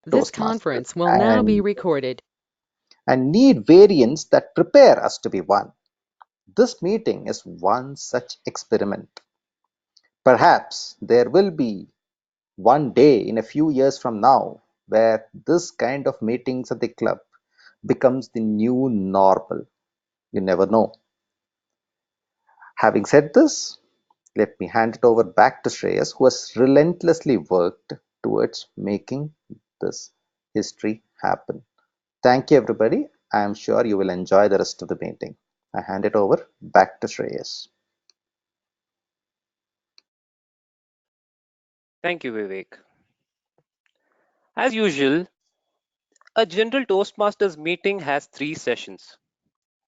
This Toastmasters conference will now be recorded. and need variants that prepare us to be one. This meeting is one such experiment. Perhaps there will be one day in a few years from now where this kind of meetings at the club becomes the new normal. You never know. Having said this, let me hand it over back to Shreyas, who has relentlessly worked towards making this history happen. Thank you, everybody. I am sure you will enjoy the rest of the meeting. I hand it over back to Shreyas. Thank you, Vivek. As usual, a general Toastmasters meeting has three sessions: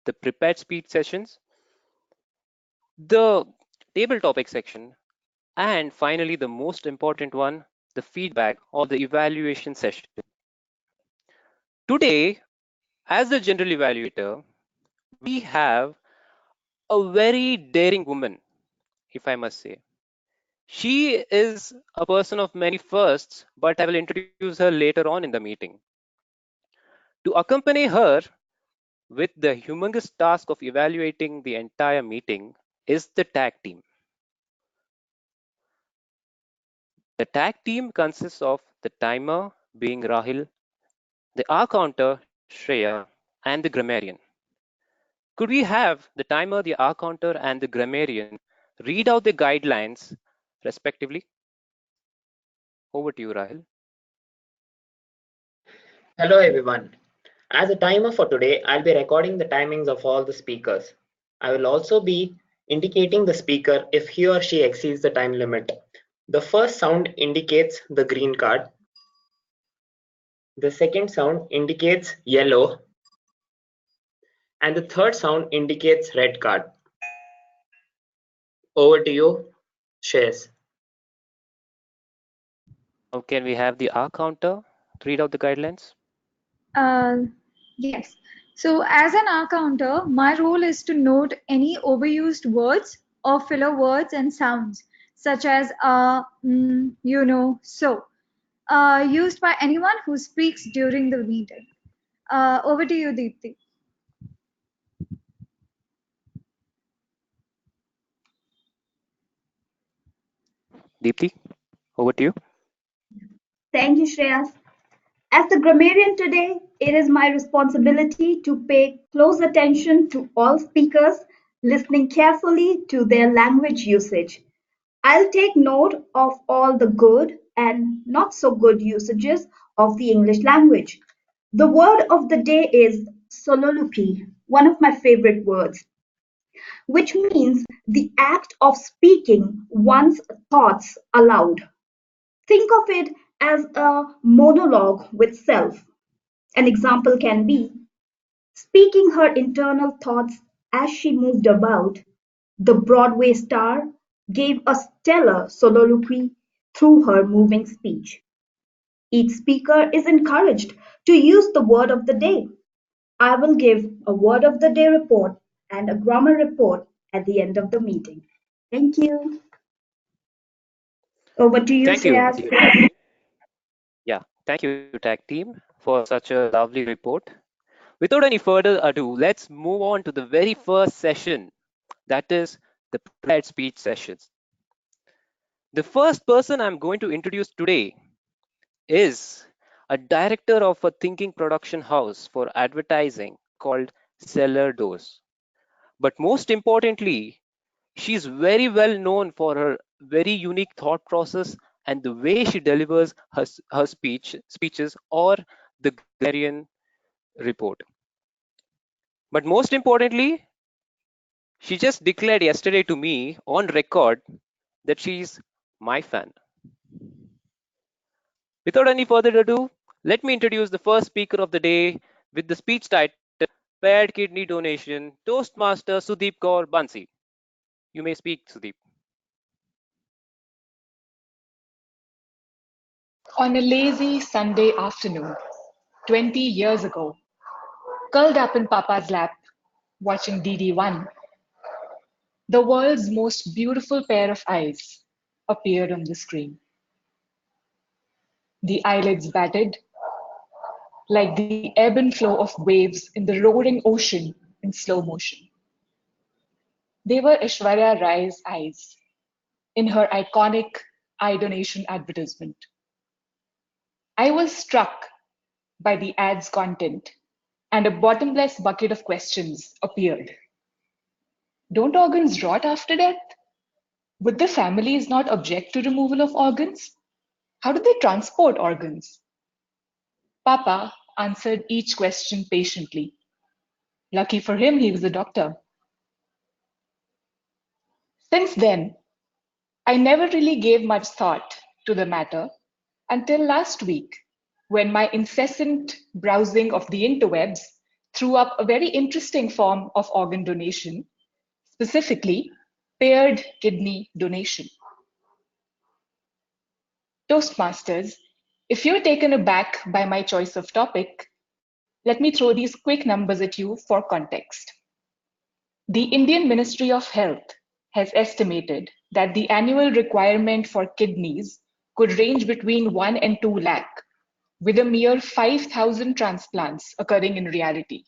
the prepared speech sessions, the table topic section, and finally, the most important one, the feedback or the evaluation session. Today, as the general evaluator, we have a very daring woman, if I must say. She is a person of many firsts, but I will introduce her later on in the meeting. To accompany her with the humongous task of evaluating the entire meeting is the tag team. The tag team consists of the timer, being Rahil, the R counter, Shreya, and the grammarian. Could we have the timer, the R counter, and the grammarian read out the guidelines respectively? Over to you, Rahil. Hello everyone. As a timer for today, I'll be recording the timings of all the speakers. I will also be indicating the speaker if he or she exceeds the time limit. The first sound indicates the green card. The second sound indicates yellow. And the third sound indicates red card. Over to you, Shreyas. Now, can we have the R counter read out the guidelines? Yes. So as an R counter, my role is to note any overused words or filler words and sounds, such as so, used by anyone who speaks during the meeting. Over to you, Deepthi. Deepthi, over to you. Thank you, Shreyas. As the grammarian today, it is my responsibility to pay close attention to all speakers, listening carefully to their language usage. I'll take note of all the good and not so good usages of the English language. The word of the day is soliloquy, one of my favorite words, which means the act of speaking one's thoughts aloud. Think of it as a monologue with self. An example can be speaking her internal thoughts as she moved about. The Broadway star gave a stellar soliloquy through her moving speech. Each speaker is encouraged to use the word of the day. I will give a word of the day report and a grammar report at the end of the meeting. Thank you. Over to you, Thank you. Shreyas. Yeah, thank you, tag team, for such a lovely report. Without any further ado, let's move on to the very first session, that is the prepared speech sessions. The first person I'm going to introduce today is a director of a thinking production house for advertising called Cellar Doors. But most importantly, she's very well known for her very unique thought process and the way she delivers her speeches or the Galarian report. But most importantly, she just declared yesterday to me on record that she's my fan. Without any further ado, let me introduce the first speaker of the day with the speech title Paired Kidney Donation, Toastmaster Sudeep Kaur Bansi. You may speak, Sudeep. On a lazy Sunday afternoon, 20 years ago, curled up in Papa's lap, watching DD1, the world's most beautiful pair of eyes appeared on the screen. The eyelids batted, like the ebb and flow of waves in the roaring ocean in slow motion. They were Aishwarya Rai's eyes in her iconic eye donation advertisement. I was struck by the ad's content, and a bottomless bucket of questions appeared. Don't organs rot after death? Would the families not object to removal of organs? How do they transport organs? Papa answered each question patiently. Lucky for him, he was a doctor. Since then, I never really gave much thought to the matter until last week, when my incessant browsing of the interwebs threw up a very interesting form of organ donation, specifically paired kidney donation. Toastmasters, if you're taken aback by my choice of topic, let me throw these quick numbers at you for context. The Indian Ministry of Health has estimated that the annual requirement for kidneys could range between 1 and 2 lakh, with a mere 5,000 transplants occurring in reality,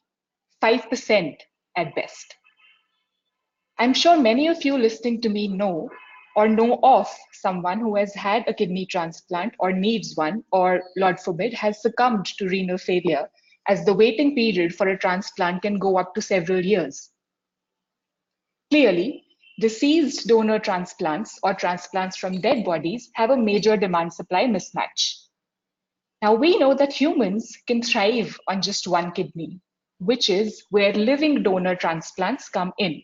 5% at best. I'm sure many of you listening to me know or know of someone who has had a kidney transplant or needs one, or Lord forbid, has succumbed to renal failure, as the waiting period for a transplant can go up to several years. Clearly, deceased donor transplants or transplants from dead bodies have a major demand-supply mismatch. Now, we know that humans can thrive on just one kidney, which is where living donor transplants come in.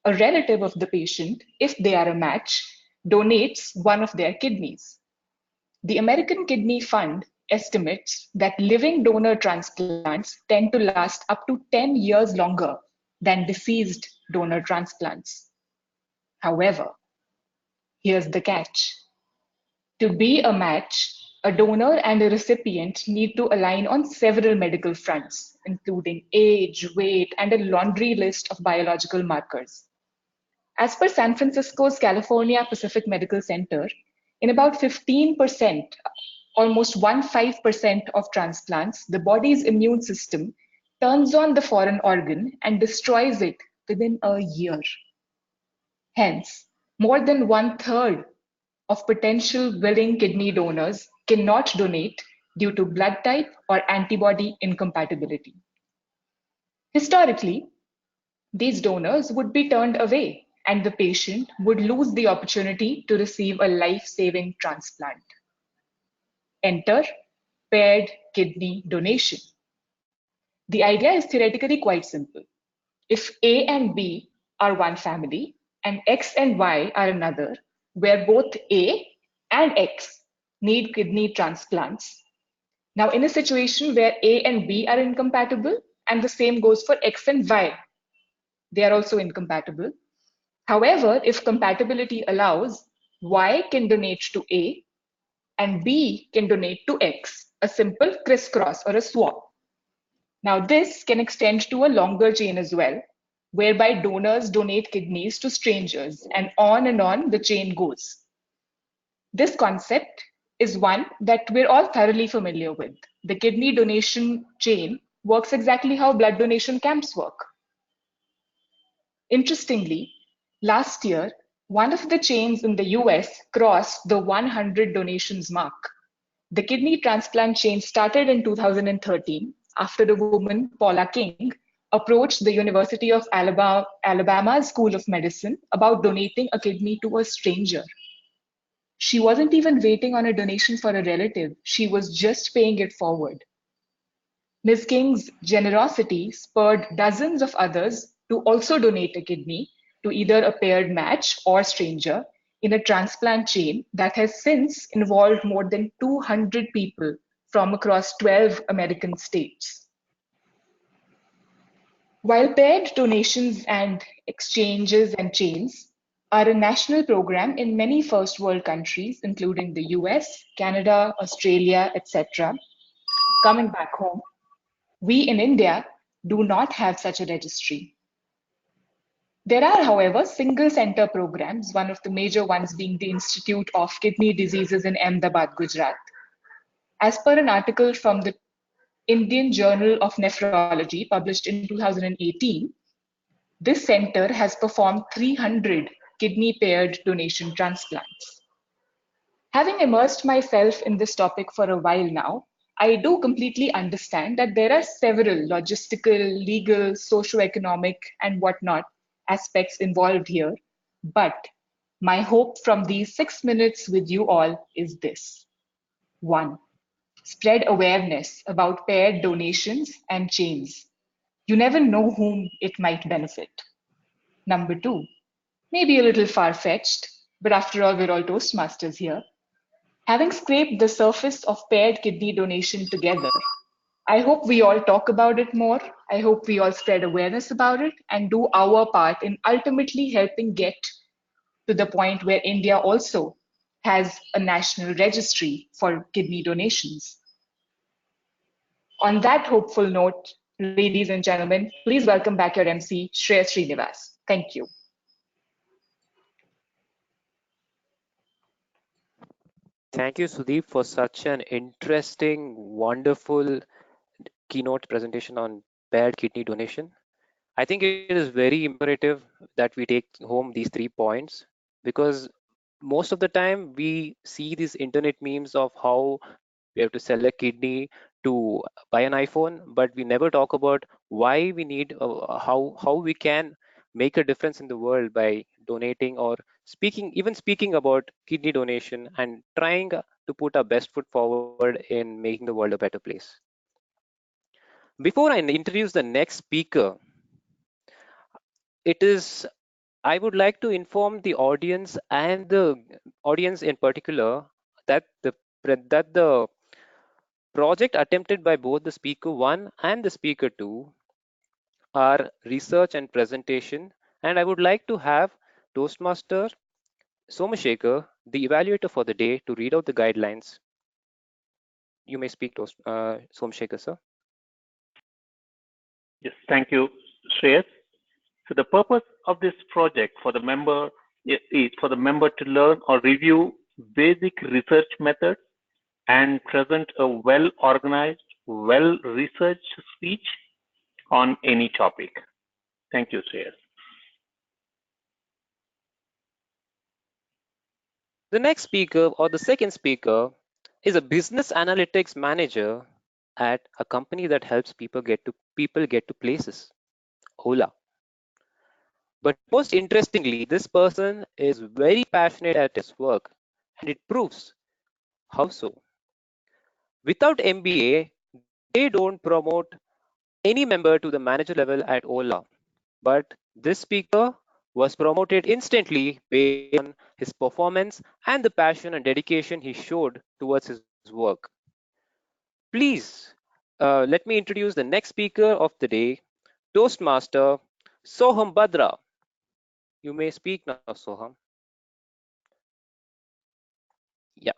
A relative of the patient, if they are a match, donates one of their kidneys. The American Kidney Fund estimates that living donor transplants tend to last up to 10 years longer than deceased donor transplants. However, here's the catch. To be a match, a donor and a recipient need to align on several medical fronts, including age, weight, and a laundry list of biological markers. As per San Francisco's California Pacific Medical Center, in about 15%, almost 15% of transplants, the body's immune system turns on the foreign organ and destroys it within a year. Hence, more than 1/3 of potential willing kidney donors cannot donate due to blood type or antibody incompatibility. Historically, these donors would be turned away and the patient would lose the opportunity to receive a life-saving transplant. Enter paired kidney donation. The idea is theoretically quite simple. If A and B are one family and X and Y are another, where both A and X need kidney transplants. Now, in a situation where A and B are incompatible, and the same goes for X and Y, they are also incompatible. However, if compatibility allows, Y can donate to A and B can donate to X, a simple crisscross or a swap. Now, this can extend to a longer chain as well, whereby donors donate kidneys to strangers, and on the chain goes. This concept is one that we're all thoroughly familiar with. The kidney donation chain works exactly how blood donation camps work. Interestingly, last year, one of the chains in the US crossed the 100 donations mark. The kidney transplant chain started in 2013 after the woman, Paula King, approached the University of Alabama School of Medicine about donating a kidney to a stranger. She wasn't even waiting on a donation for a relative. She was just paying it forward. Ms. King's generosity spurred dozens of others to also donate a kidney to either a paired match or stranger in a transplant chain that has since involved more than 200 people from across 12 American states. While paired donations and exchanges and chains are a national program in many first world countries, including the US, Canada, Australia, etc., coming back home, we in India do not have such a registry. There are, however, single center programs, one of the major ones being the Institute of Kidney Diseases in Ahmedabad, Gujarat. As per an article from the Indian Journal of Nephrology, published in 2018, this center has performed 300 kidney paired donation transplants. Having immersed myself in this topic for a while now, I do completely understand that there are several logistical, legal, socio-economic, and whatnot aspects involved here. But my hope from these 6 minutes with you all is this. 1. Spread awareness about paired donations and chains. You never know whom it might benefit. Number 2, maybe a little far-fetched, but after all, we're all Toastmasters here. Having scraped the surface of paired kidney donation together, I hope we all talk about it more. I hope we all spread awareness about it and do our part in ultimately helping get to the point where India also has a national registry for kidney donations. On that hopeful note, ladies and gentlemen, please welcome back your MC, Shreya Srinivas. Thank you. Thank you, Sudeep, for such an interesting, wonderful keynote presentation on paired kidney donation. I think it is very imperative that we take home these 3 points, because most of the time we see these internet memes of how we have to sell a kidney to buy an iPhone, but we never talk about why we need, how we can make a difference in the world by donating or speaking about kidney donation and trying to put our best foot forward in making the world a better place. Before I introduce the next speaker, I would like to inform the audience and the audience in particular that the project attempted by both the speaker 1 and the speaker 2 are research and presentation, and I would like to have Toastmaster Somashekar, the evaluator for the day, to read out the guidelines. You may speak, Somashekar, sir. Yes, thank you, Shreyas. So the purpose of this project for the member is for the member to learn or review basic research methods and present a well-organized, well-researched speech on any topic. Thank you, Shreyas. The next speaker, or the second speaker, is a business analytics manager at a company that helps people get to places, Ola. But most interestingly, this person is very passionate at his work, and it proves how so. Without MBA, they don't promote any member to the manager level at Ola. But this speaker was promoted instantly based on his performance and the passion and dedication he showed towards his work. Please let me introduce the next speaker of the day, Toastmaster Soham Badra. You may speak now, Soham. Yeah.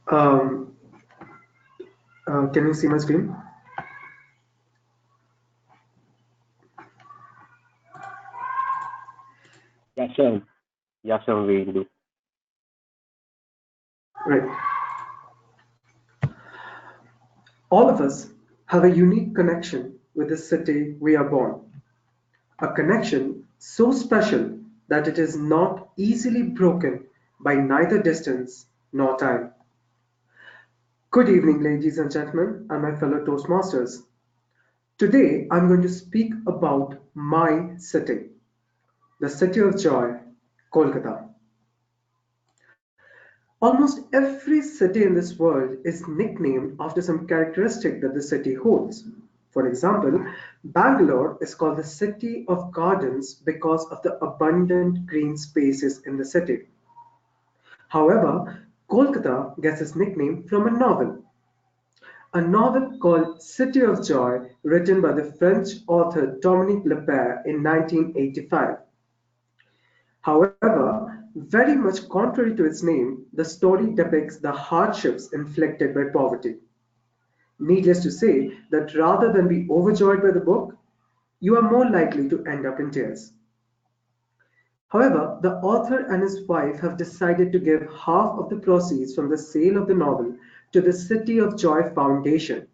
Um, can you see my screen? Yes, sir. Yes, sir, we do. Right. All of us have a unique connection with the city we are born. A connection so special that it is not easily broken by neither distance nor time. Good evening, ladies and gentlemen, and my fellow Toastmasters. Today, I'm going to speak about my city, the city of joy, Kolkata. Almost every city in this world is nicknamed after some characteristic that the city holds. For example, Bangalore is called the city of gardens because of the abundant green spaces in the city. However, Kolkata gets its nickname from a novel called City of Joy, written by the French author Dominique Lepere in 1985. However, very much contrary to its name, the story depicts the hardships inflicted by poverty. Needless to say that rather than be overjoyed by the book, you are more likely to end up in tears. However, the author and his wife have decided to give half of the proceeds from the sale of the novel to the City of Joy Foundation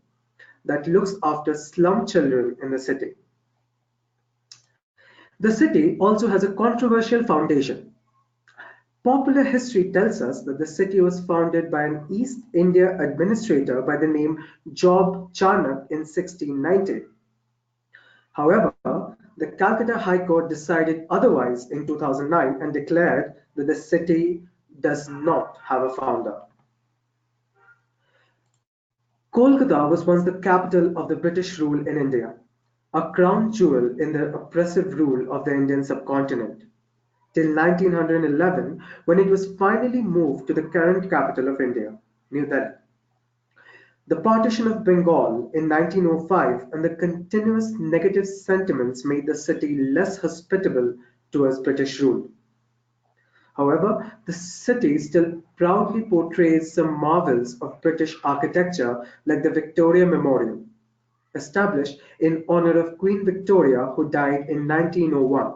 that looks after slum children in the city. The city also has a controversial foundation. Popular history tells us that the city was founded by an East India administrator by the name Job Charnock in 1690. However, the Calcutta High Court decided otherwise in 2009 and declared that the city does not have a founder. Kolkata was once the capital of the British rule in India, a crown jewel in the oppressive rule of the Indian subcontinent, till 1911 when it was finally moved to the current capital of India, New Delhi. The partition of Bengal in 1905 and the continuous negative sentiments made the city less hospitable towards British rule. However, the city still proudly portrays some marvels of British architecture like the Victoria Memorial, established in honor of Queen Victoria who died in 1901.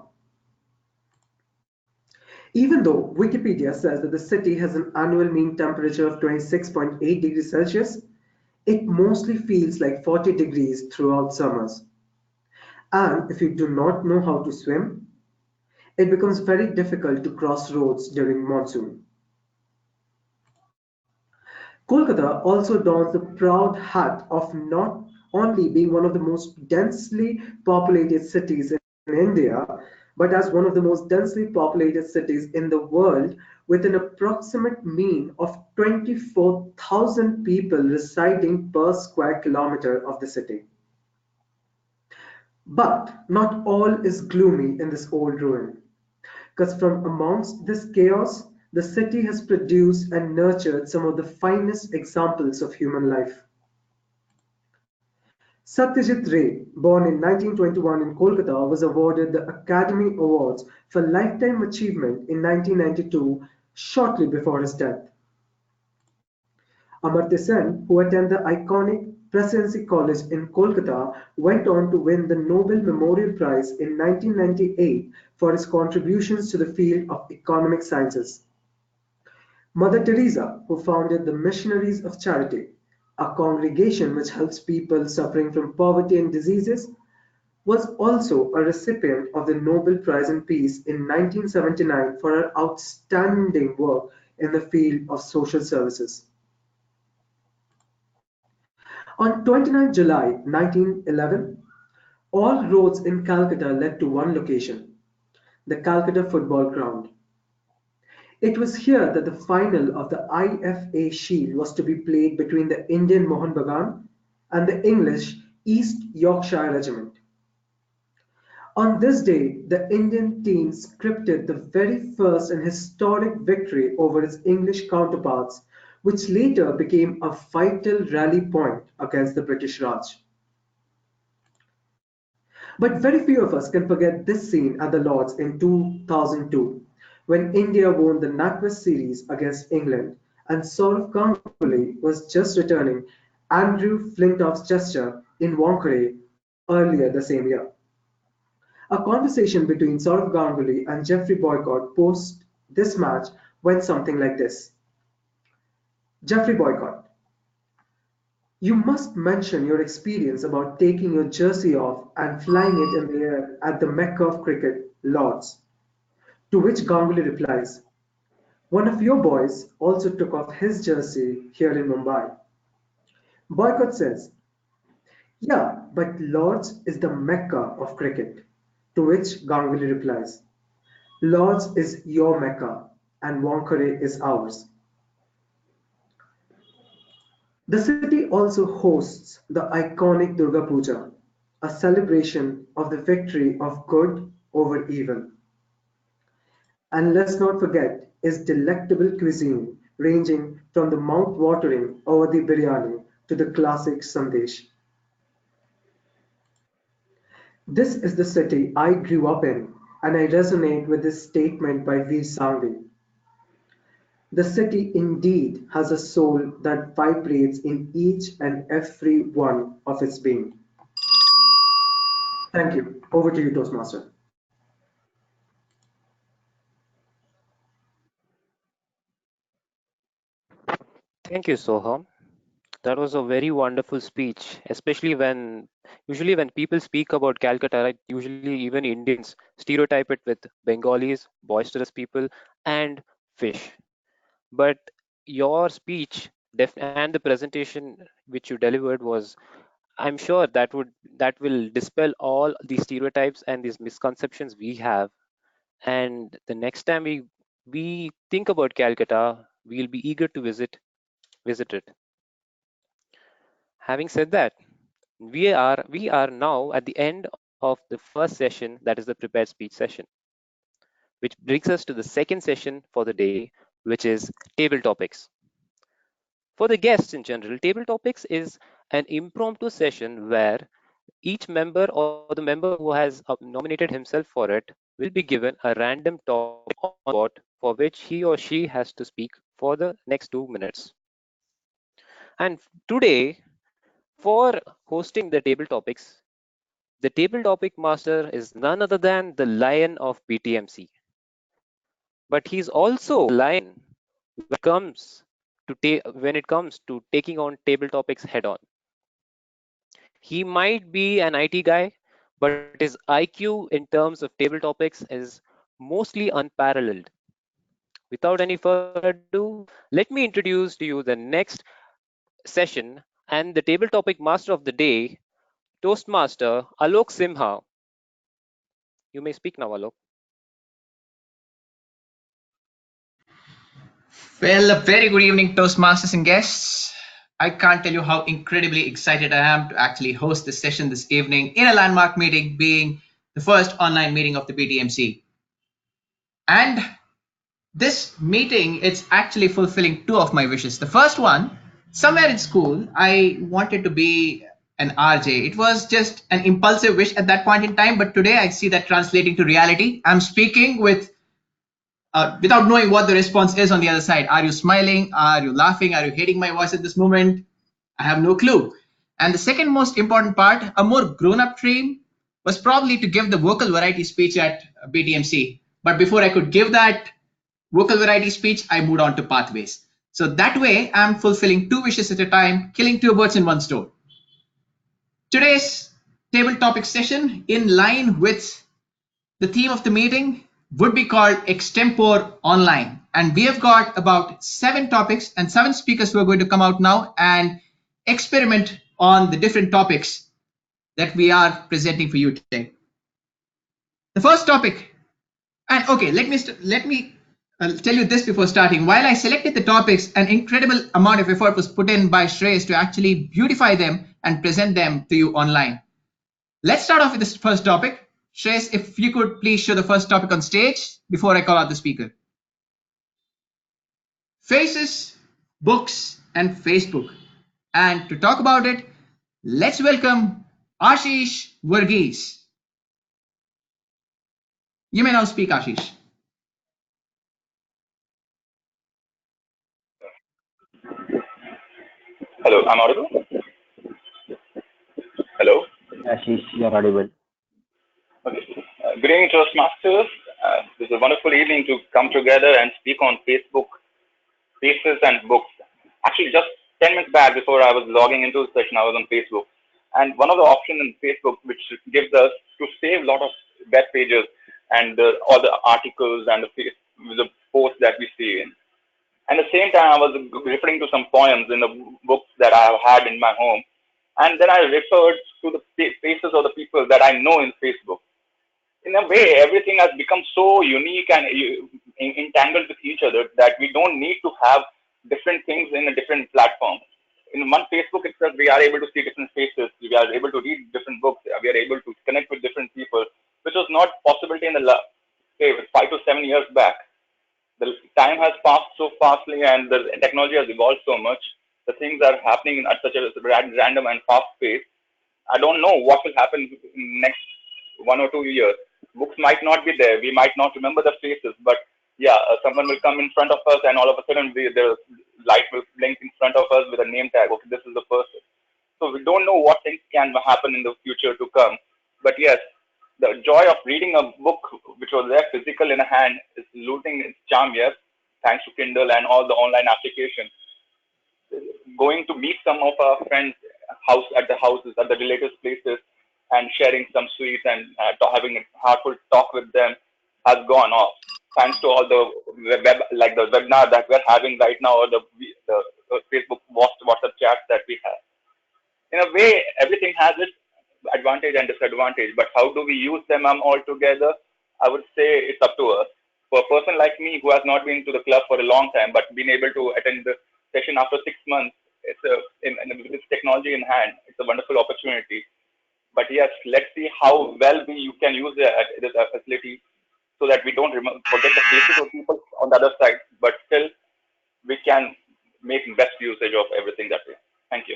Even though Wikipedia says that the city has an annual mean temperature of 26.8 degrees Celsius, it mostly feels like 40 degrees throughout summers. And if you do not know how to swim, it becomes very difficult to cross roads during monsoon. Kolkata also dons the proud hat of not only being one of the most densely populated cities in India, but as one of the most densely populated cities in the world, with an approximate mean of 24,000 people residing per square kilometer of the city. But not all is gloomy in this old ruin, because from amongst this chaos, the city has produced and nurtured some of the finest examples of human life. Satyajit Ray, born in 1921 in Kolkata, was awarded the Academy Awards for Lifetime Achievement in 1992, shortly before his death. Amartya Sen, who attended the iconic Presidency College in Kolkata, went on to win the Nobel Memorial Prize in 1998 for his contributions to the field of economic sciences. Mother Teresa, who founded the Missionaries of Charity, a congregation which helps people suffering from poverty and diseases, was also a recipient of the Nobel Prize in Peace in 1979 for her outstanding work in the field of social services. On 29 July 1911, all roads in Calcutta led to one location, the Calcutta Football Ground. It was here that the final of the IFA Shield was to be played between the Indian Mohun Bagan and the English East Yorkshire Regiment. On this day, the Indian team scripted the very first and historic victory over its English counterparts, which later became a vital rally point against the British Raj. But very few of us can forget this scene at the Lords in 2002, when India won the NatWest series against England and Sourav Ganguly was just returning Andrew Flintoff's gesture in Wankhede earlier the same year. A conversation between Sourav Ganguly and Geoffrey Boycott post this match went something like this. Geoffrey Boycott: you must mention your experience about taking your jersey off and flying it in the air at the Mecca of cricket, Lords. To which Ganguly replies, one of your boys also took off his jersey here in Mumbai. Boycott says, yeah, but Lords is the Mecca of cricket. To which Ganguly replies, Lords is your Mecca and Wankhede is ours. The city also hosts the iconic Durga Puja, a celebration of the victory of good over evil. And let's not forget its delectable cuisine, ranging from the mouth-watering Awadhi biryani to the classic sandesh. This is the city I grew up in, and I resonate with this statement by Veer Sangvi. The city indeed has a soul that vibrates in each and every one of its being. Thank you. Over to you, Toastmaster. Thank you, Soham. That was a very wonderful speech, especially usually when people speak about Calcutta, right, usually even Indians stereotype it with Bengalis, boisterous people, and fish. But your speech and the presentation which you delivered was, I'm sure that will dispel all these stereotypes and these misconceptions we have. And the next time we think about Calcutta, we'll be eager to visit it. Having said that, we are now at the end of the first session, that is the prepared speech session, which brings us to the second session for the day, which is table topics. For the guests in general, table topics is an impromptu session where each member or the member who has nominated himself for it will be given a random topic on the spot for which he or she has to speak for the next 2 minutes. And today, for hosting the table topics, the table topic master is none other than the lion of BTMC. But he's also the lion when it comes to taking on table topics head on. He might be an IT guy, but his IQ in terms of table topics is mostly unparalleled. Without any further ado, let me introduce to you the next session and the table topic master of the day, Toastmaster Alok Simha. You may speak now, Alok. Well, a very good evening, Toastmasters and guests. I can't tell you how incredibly excited I am to actually host this session this evening in a landmark meeting, being the first online meeting of the BTMC. And this meeting, it's actually fulfilling two of my wishes. The first one, somewhere in school, I wanted to be an RJ. It was just an impulsive wish at that point in time, but today I see that translating to reality. I'm speaking without knowing what the response is on the other side. Are you smiling? Are you laughing? Are you hating my voice at this moment? I have no clue. And the second most important part, a more grown up dream, was probably to give the vocal variety speech at BTMC. But before I could give that vocal variety speech, I moved on to pathways. So that way, I'm fulfilling two wishes at a time, killing two birds in one stone. Today's table topic session, in line with the theme of the meeting, would be called Extempore Online. And we have got about 7 topics and 7 speakers who are going to come out now and experiment on the different topics that we are presenting for you today. The first topic, and okay, let me tell you this before starting. While I selected the topics, an incredible amount of effort was put in by Shreyas to actually beautify them and present them to you online. Let's start off with this first topic. Shreyas, if you could please show the first topic on stage before I call out the speaker. Faces, books, and Facebook. And to talk about it, let's welcome Ashish Varghese. You may now speak, Ashish. Hello, I'm audible? Hello? Ashish, you're audible. Okay. Good evening, Toastmasters. This is a wonderful evening to come together and speak on Facebook, Faces and Books. Actually, just 10 minutes back before I was logging into the session, I was on Facebook. And one of the options in Facebook which gives us to save a lot of web pages and all the articles and the posts that we see in. And at the same time, I was referring to some poems in the books that I have had in my home. And then I referred to the faces of the people that I know in Facebook. In a way, everything has become so unique and entangled with each other that we don't need to have different things in a different platform. In one Facebook itself, we are able to see different faces. We are able to read different books. We are able to connect with different people, which was not possibility in the say 5 to 7 years back. The time has passed so fastly and the technology has evolved so much. The things are happening at such a random and fast pace. I don't know what will happen in next 1 or 2 years. Books might not be there. We might not remember the faces, but yeah, someone will come in front of us and all of a sudden the light will blink in front of us with a name tag. Okay, this is the person. So we don't know what things can happen in the future to come. But yes, the joy of reading a book which was there physical in a hand is losing its charm, yes, thanks to Kindle and all the online applications. going to meet some of our friends at the houses, at the relatives' places, and sharing some sweets and having a heartfelt talk with them has gone off. Thanks to all the the webinar that we're having right now, or the Facebook WhatsApp chats that we have. In a way, everything has its advantage and disadvantage, but how do we use them all together? I would say it's up to us. For a person like me who has not been to the club for a long time, but been able to attend the session after 6 months, with this technology in hand, it's a wonderful opportunity. But yes, let's see how well you can use this facility so that we don't forget the faces of people on the other side, but still we can make best usage of everything that way. Thank you.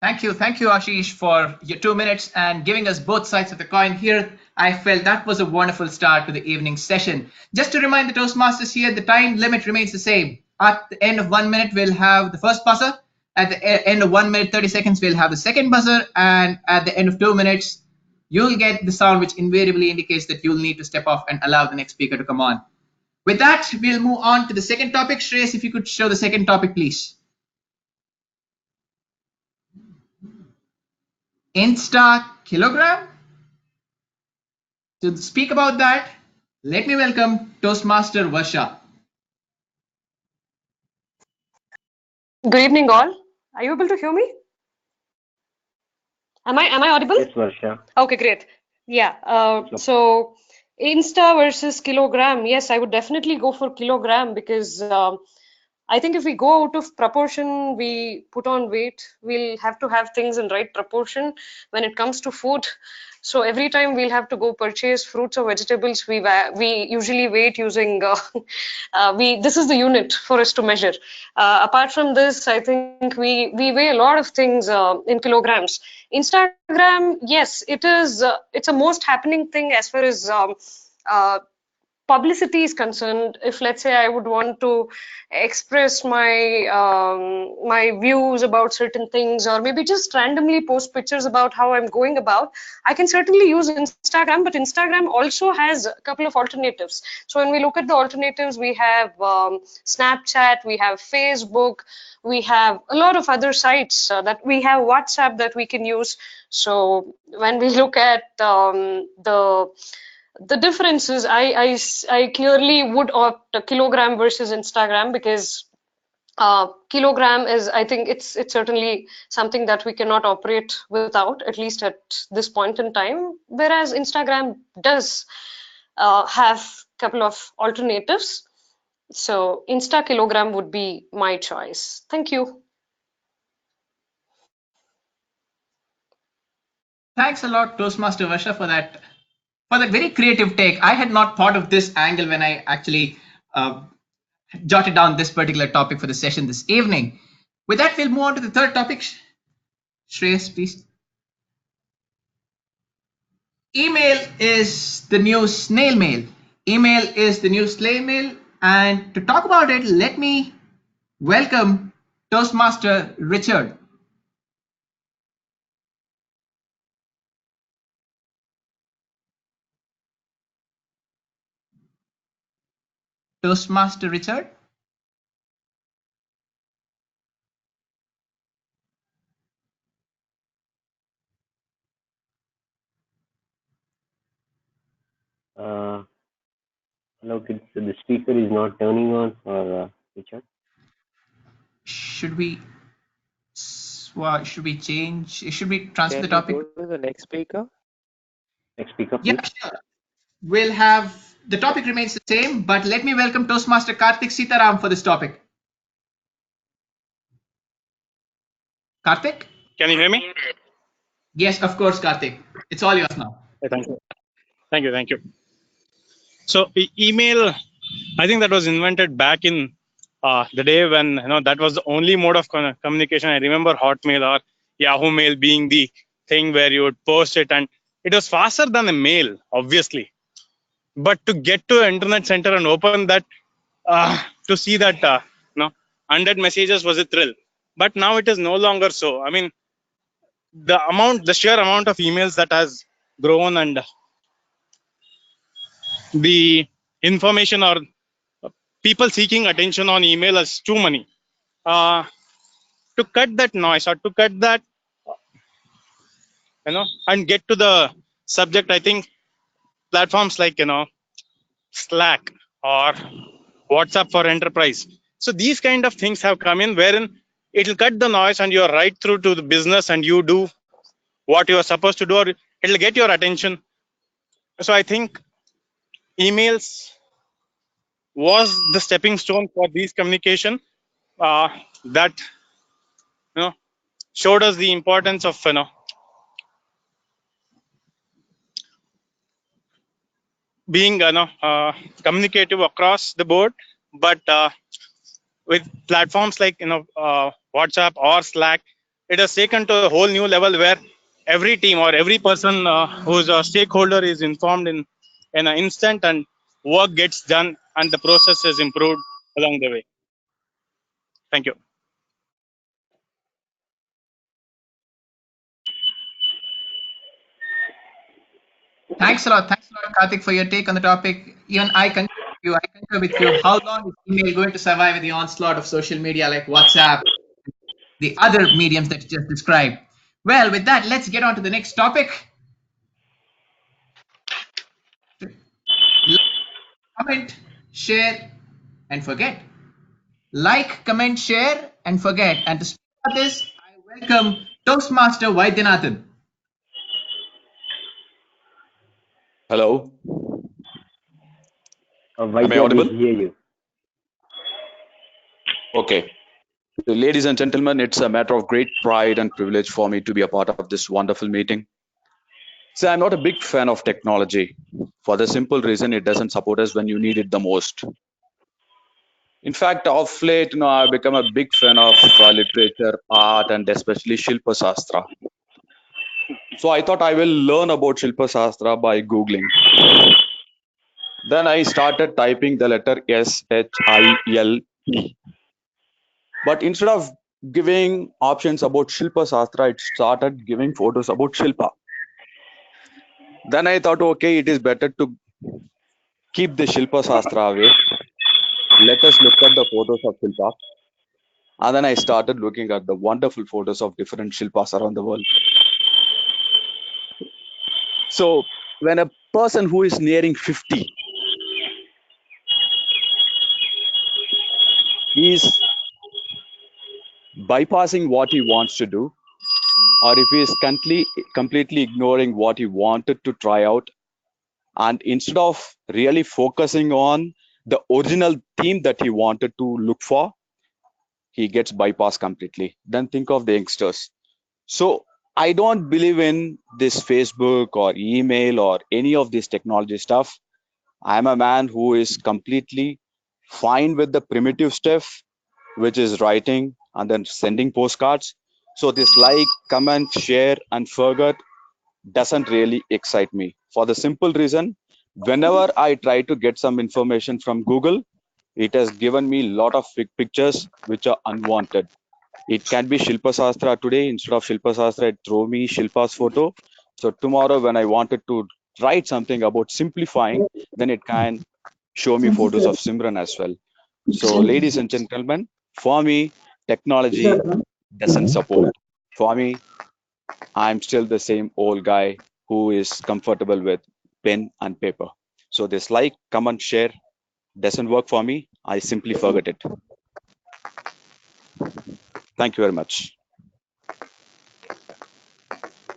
Thank you, Ashish, for your 2 minutes and giving us both sides of the coin here. I felt that was a wonderful start to the evening session. Just to remind the Toastmasters here, the time limit remains the same. At the end of 1 minute, we'll have the first buzzer. At the end of 1 minute, 30 seconds, we'll have the second buzzer. And at the end of 2 minutes, you'll get the sound which invariably indicates that you'll need to step off and allow the next speaker to come on. With that, we'll move on to the second topic. Shreyas, if you could show the second topic, please. Insta kilogram. To speak about that, let me welcome Toastmaster Varsha. Good evening, all. Are you able to hear me? Am I audible? Yes, Varsha. Okay, great. Yeah. So Insta versus kilogram. Yes, I would definitely go for kilogram because I think if we go out of proportion, we put on weight. We'll have to have things in right proportion when it comes to food. So every time we'll have to go purchase fruits or vegetables, we usually weight using this is the unit for us to measure. Apart from this, I think we weigh a lot of things in kilograms. Instagram, yes, it is. It's a most happening thing as far as publicity is concerned. If let's say I would want to express my my views about certain things, or maybe just randomly post pictures about how I'm going about, I can certainly use Instagram. But Instagram also has a couple of alternatives. So when we look at the alternatives, we have Snapchat, we have Facebook, we have a lot of other sites that we have WhatsApp that we can use. So when we look at the differences, I clearly would opt a kilogram versus Instagram because kilogram is, I think it's certainly something that we cannot operate without, at least at this point in time, whereas Instagram does have a couple of alternatives. So Insta kilogram would be my choice. Thank you. Thanks a lot, Toastmaster Varsha, for that very creative take. I had not thought of this angle when I actually jotted down this particular topic for the session this evening. With that, we'll move on to the third topic. Shreyas, please. Email is the new snail mail. Email is the new snail mail. And to talk about it, let me welcome Toastmaster Richard. Toastmaster Richard? Hello, kids. The speaker is not turning on for Richard. Should we change? Should we transfer the topic? Go to the next speaker. Next speaker, please. Yeah, sure. We'll have the topic remains the same, but let me welcome Toastmaster Karthik Sitaram for this topic. Karthik? Can you hear me? Yes, of course, Karthik. It's all yours now. Thank you. Thank you. So email, I think that was invented back in the day when that was the only mode of communication. I remember Hotmail or Yahoo Mail being the thing where you would post it, and it was faster than a mail, obviously. But to get to the internet center and open that, to see that 100 messages was a thrill. But now it is no longer so. I mean, the sheer amount of emails that has grown, and the information or people seeking attention on email as too many. To cut that noise or to cut that, and get to the subject, I think platforms like, Slack or WhatsApp for enterprise. So these kind of things have come in wherein it'll cut the noise and you're right through to the business and you do what you are supposed to do, or it'll get your attention. So I think emails was the stepping stone for these communication, that showed us the importance of being communicative across the board. But with platforms like WhatsApp or Slack, it has taken to a whole new level where every team or every person who's a stakeholder is informed in an instant, and work gets done and the process is improved along the way. Thank you. Thanks a lot, Karthik, for your take on the topic. Even I concur with you. How long is email going to survive in the onslaught of social media like WhatsApp, the other mediums that you just described? Well, with that, let's get on to the next topic. Comment, share, and forget. Like, comment, share, and forget. And to speak about this, I welcome Toastmaster Vaidyanathan. Hello. Am I Vaidya, audible? we hear you. Okay. So, ladies and gentlemen, it's a matter of great pride and privilege for me to be a part of this wonderful meeting. So I'm not a big fan of technology for the simple reason it doesn't support us when you need it the most. In fact, of late, I've become a big fan of literature, art, and especially Shilpa Shastra. So I thought I will learn about Shilpa Shastra by Googling. Then I started typing the letter SHILP. But instead of giving options about Shilpa Shastra, it started giving photos about Shilpa. Then I thought, okay, it is better to keep the Shilpa Shastra away. Let us look at the photos of Shilpa. And then I started looking at the wonderful photos of different Shilpas around the world. So when a person who is nearing 50 is bypassing what he wants to do, or if he is completely ignoring what he wanted to try out, and instead of really focusing on the original theme that he wanted to look for, he gets bypassed completely. Then think of the youngsters. So I don't believe in this Facebook or email or any of this technology stuff. I'm a man who is completely fine with the primitive stuff, which is writing and then sending postcards. So this like, comment, share, and forget doesn't really excite me, for the simple reason, whenever I try to get some information from Google, it has given me a lot of pictures which are unwanted. It can be Shilpa Shastra today. Instead of Shilpa Shastra, it throw me Shilpa's photo. So tomorrow when I wanted to write something about simplifying, then it can show me photos of Simran as well. So ladies and gentlemen, for me, technology doesn't support. For me, I'm still the same old guy who is comfortable with pen and paper. So this like, comment, share doesn't work for me. I simply forget it. Thank you very much.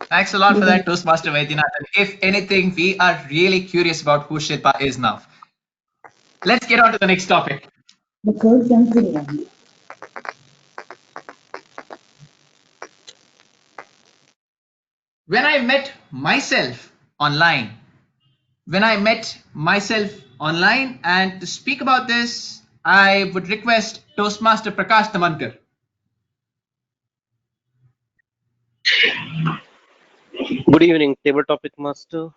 Thanks a lot for that, Toastmaster Vaidyanathan. If anything, we are really curious about who Shilpa is now. Let's get on to the next topic. When I met myself online, and to speak about this, I would request Toastmaster Prakash Tamankar. Good evening, table topic master,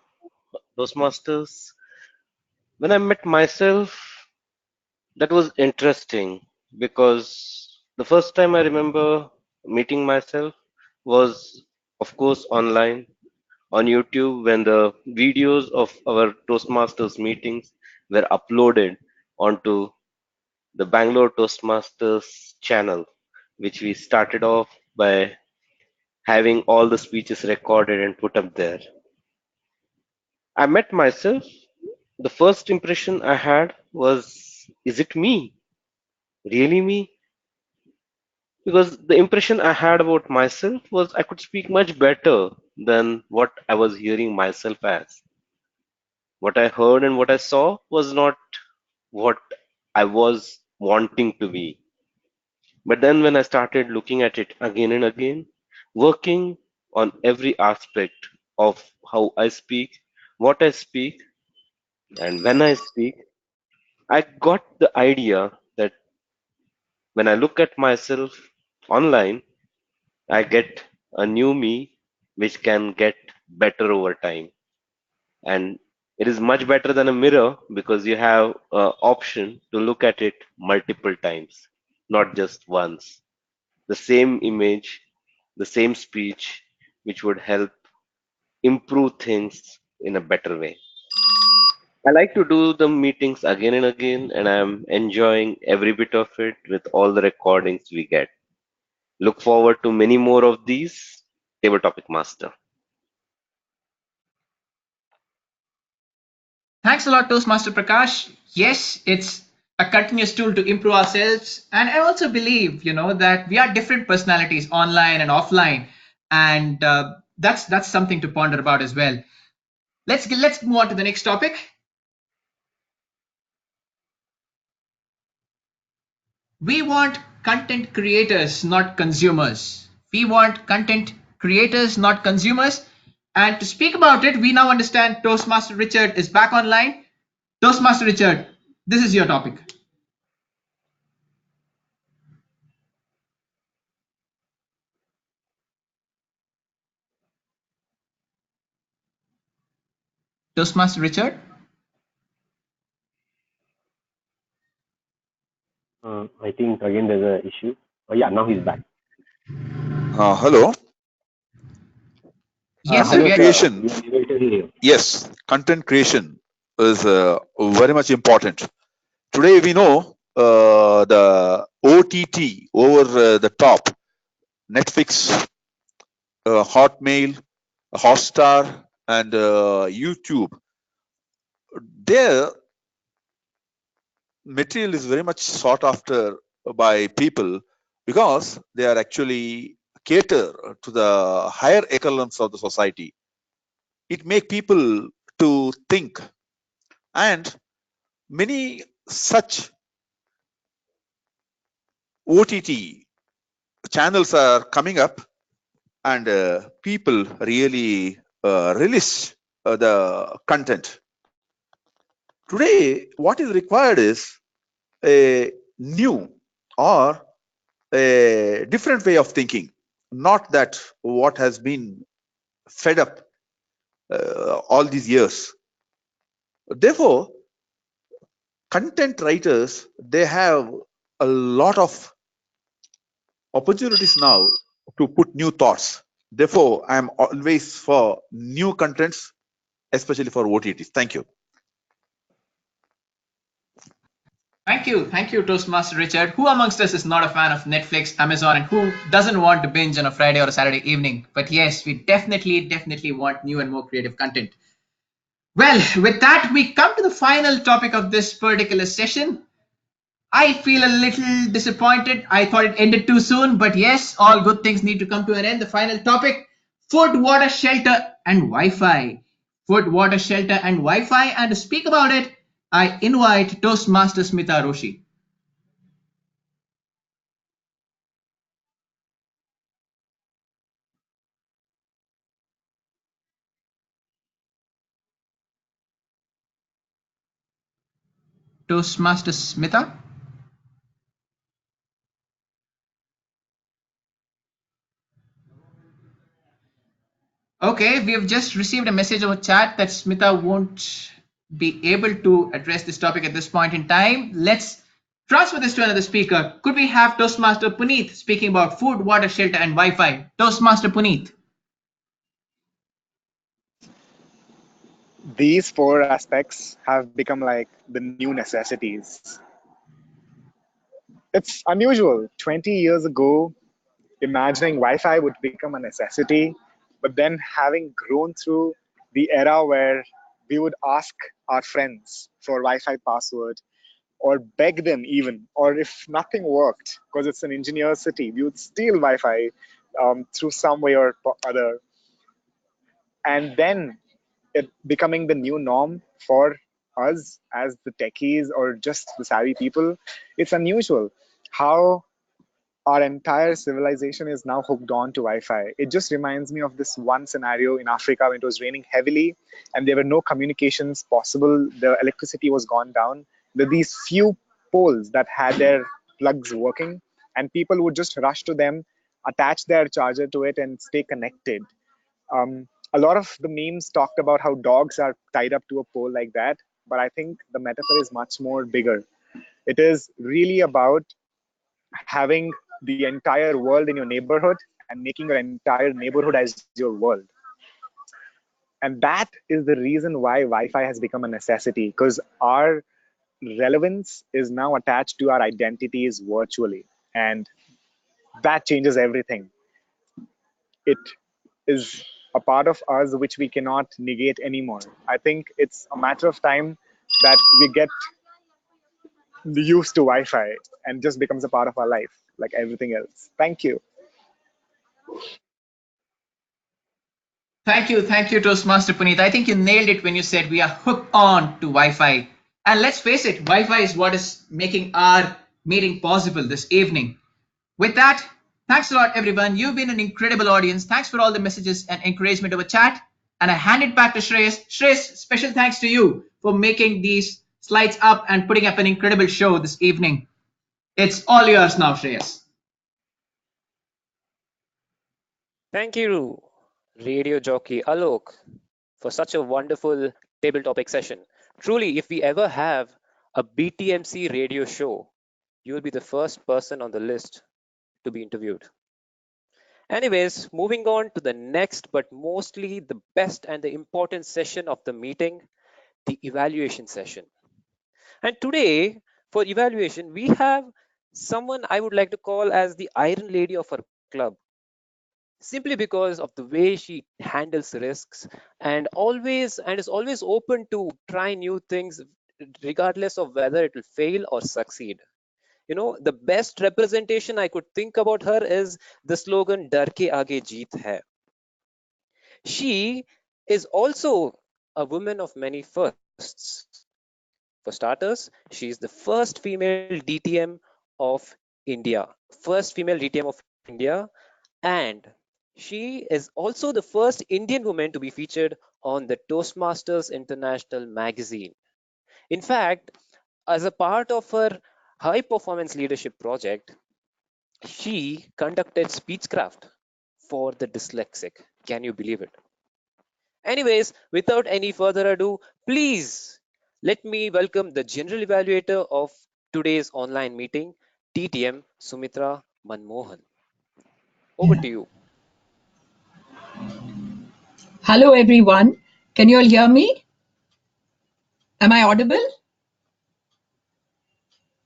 Toastmasters. When I met myself, that was interesting because the first time I remember meeting myself was, of course, online on YouTube when the videos of our Toastmasters meetings were uploaded onto the Bangalore Toastmasters channel, which we started off by having all the speeches recorded and put up there. I met myself. The first impression I had was, is it me? Really me? Because the impression I had about myself was I could speak much better than what I was hearing myself as. What I heard and what I saw was not what I was wanting to be. But then when I started looking at it again and again, working on every aspect of how I speak, what I speak, and when I speak, I got the idea that when I look at myself online, I get a new me which can get better over time. And it is much better than a mirror because you have an option to look at it multiple times, not just once. The same image, the same speech, which would help improve things in a better way. I like to do the meetings again and again, and I'm enjoying every bit of it with all the recordings we get. Look forward to many more of these. Table Topic Master. Thanks a lot, Toastmaster Prakash. Yes, it's a continuous tool to improve ourselves. And I also believe, that we are different personalities online and offline. And that's something to ponder about as well. Let's move on to the next topic. We want content creators, not consumers. We want content creators, not consumers. And to speak about it, we now understand Toastmaster Richard is back online. Toastmaster Richard, this is your topic. Toastmaster Richard? I think again there's an issue. Oh, yeah, now he's back. Hello. Yes, Content sir. creation. Yes, content creation is very much important. Today we know the OTT over the top, Netflix, Hotmail, Hotstar, and YouTube. Their material is very much sought after by people because they are actually cater to the higher echelons of the society. It make people to think, and many such OTT channels are coming up, and people really relish the content. Today, what is required is a new or a different way of thinking, not that what has been fed up all these years. Therefore, content writers, they have a lot of opportunities now to put new thoughts. Therefore, I am always for new contents, especially for OTTs. Thank you. Thank you, Toastmaster Richard. Who amongst us is not a fan of Netflix, Amazon, and who doesn't want to binge on a Friday or a Saturday evening? But yes, we definitely want new and more creative content. Well, with that, we come to the final topic of this particular session. I feel a little disappointed. I thought it ended too soon, but yes, all good things need to come to an end. The final topic: food, water, shelter, and Wi-Fi. Food, water, shelter, and Wi-Fi. And to speak about it, I invite Toastmaster Smita Roshi. Toastmaster Smita? Okay, we have just received a message over chat that Smita won't be able to address this topic at this point in time. Let's transfer this to another speaker. Could we have Toastmaster Puneet speaking about food, water, shelter, and Wi-Fi? Toastmaster Puneet. These four aspects have become like the new necessities. It's unusual. 20 years ago, imagining Wi-Fi would become a necessity, but then having grown through the era where we would ask our friends for Wi-Fi password or beg them even, or if nothing worked, because it's an engineer city, we would steal Wi-Fi through some way or other. And then it becoming the new norm for us as the techies or just the savvy people. It's unusual how our entire civilization is now hooked on to Wi-Fi. It just reminds me of this one scenario in Africa when it was raining heavily and there were no communications possible. The electricity was gone down. There were these few poles that had their plugs working, and people would just rush to them, attach their charger to it, and stay connected. A lot of the memes talked about how dogs are tied up to a pole like that, but I think the metaphor is much more bigger. It is really about having the entire world in your neighborhood and making your entire neighborhood as your world. And that is the reason why Wi-Fi has become a necessity, because our relevance is now attached to our identities virtually, and that changes everything. It is a part of us which we cannot negate anymore. I think it's a matter of time that we get used to Wi-Fi and just becomes a part of our life like everything else. Thank you. Thank you, Toastmaster Puneet. I think you nailed it when you said we are hooked on to Wi-Fi. And let's face it, Wi-Fi is what is making our meeting possible this evening. With that, thanks a lot, everyone. You've been an incredible audience. Thanks for all the messages and encouragement over chat. And I hand it back to Shreyas. Shreyas, special thanks to you for making these slides up and putting up an incredible show this evening. It's all yours now, Shreyas. Thank you, radio jockey Alok, for such a wonderful table topic session. Truly, if we ever have a BTMC radio show, you will be the first person on the list to be interviewed. Anyways, moving on to the next, but mostly the best and the important session of the meeting, the evaluation session. And today, for evaluation, we have someone I would like to call as the Iron Lady of our club, simply because of the way she handles risks and is always open to try new things regardless of whether it will fail or succeed. You know, the best representation I could think about her is the slogan "Dar ke aage jeet hai." She is also a woman of many firsts. For starters, she is the first female DTM of India, and she is also the first Indian woman to be featured on the Toastmasters International magazine. In fact, as a part of her high performance leadership project, she conducted Speechcraft for the dyslexic. Can you believe it? Anyways, without any further ado, please let me welcome the general evaluator of today's online meeting, TTM Sumitra Manmohan. Over to you. Hello, everyone. Can you all hear me? Am I audible?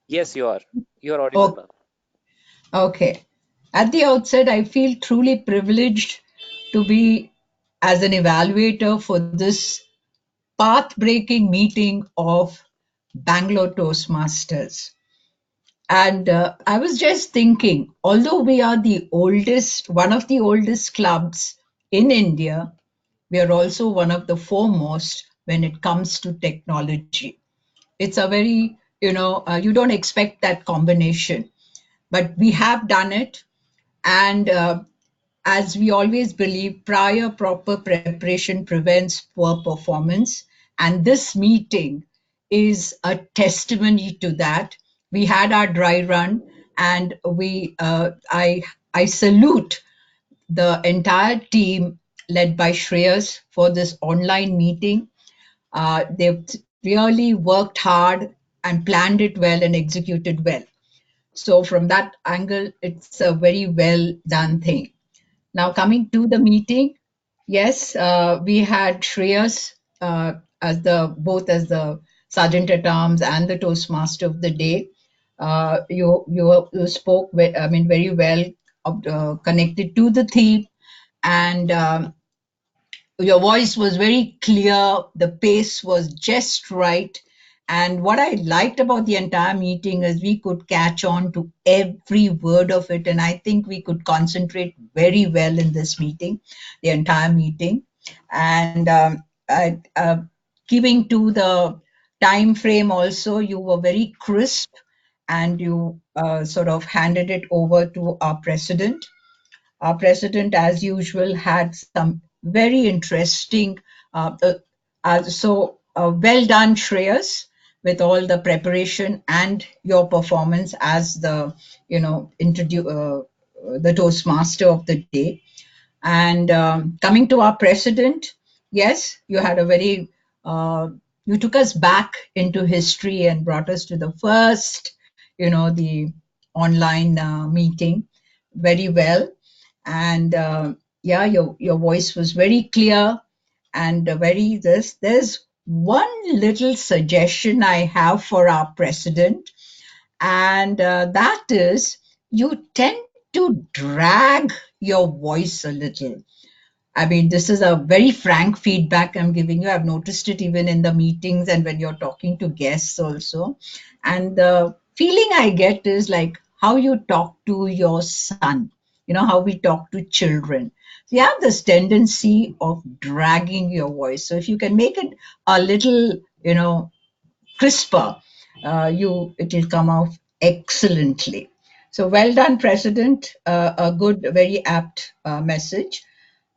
Yes, you are. You are audible, ma'am. Okay. At the outset, I feel truly privileged to be as an evaluator for this path-breaking meeting of Bangalore Toastmasters. And I was just thinking, although we are the oldest, one of the oldest clubs in India, we are also one of the foremost when it comes to technology. It's a very, you don't expect that combination, but we have done it. And as we always believe, prior proper preparation prevents poor performance. And this meeting is a testimony to that. We had our dry run, and I salute the entire team led by Shreyas for this online meeting. They've really worked hard and planned it well and executed well. So from that angle, it's a very well done thing. Now coming to the meeting, yes, we had Shreyas both as the Sergeant at Arms and the Toastmaster of the day. You spoke, very well, connected to the theme, and your voice was very clear, the pace was just right. And what I liked about the entire meeting is we could catch on to every word of it. And I think we could concentrate very well in this meeting, the entire meeting. And giving to the time frame also, you were very crisp and you sort of handed it over to our president. Our president, as usual, had some very interesting. Well done, Shreyas, with all the preparation and your performance as the the Toastmaster of the day. And coming to our president, yes, you had a very you took us back into history and brought us to the first, the online meeting very well. And yeah, your voice was very clear and very this. There's one little suggestion I have for our president, and that is you tend to drag your voice a little. I mean, this is a very frank feedback I'm giving you. I've noticed it even in the meetings and when you're talking to guests also. And the feeling I get is like how you talk to your son, how we talk to children. So you have this tendency of dragging your voice. So if you can make it a little, crisper, it will come out excellently. So well done, President. A good, very apt message.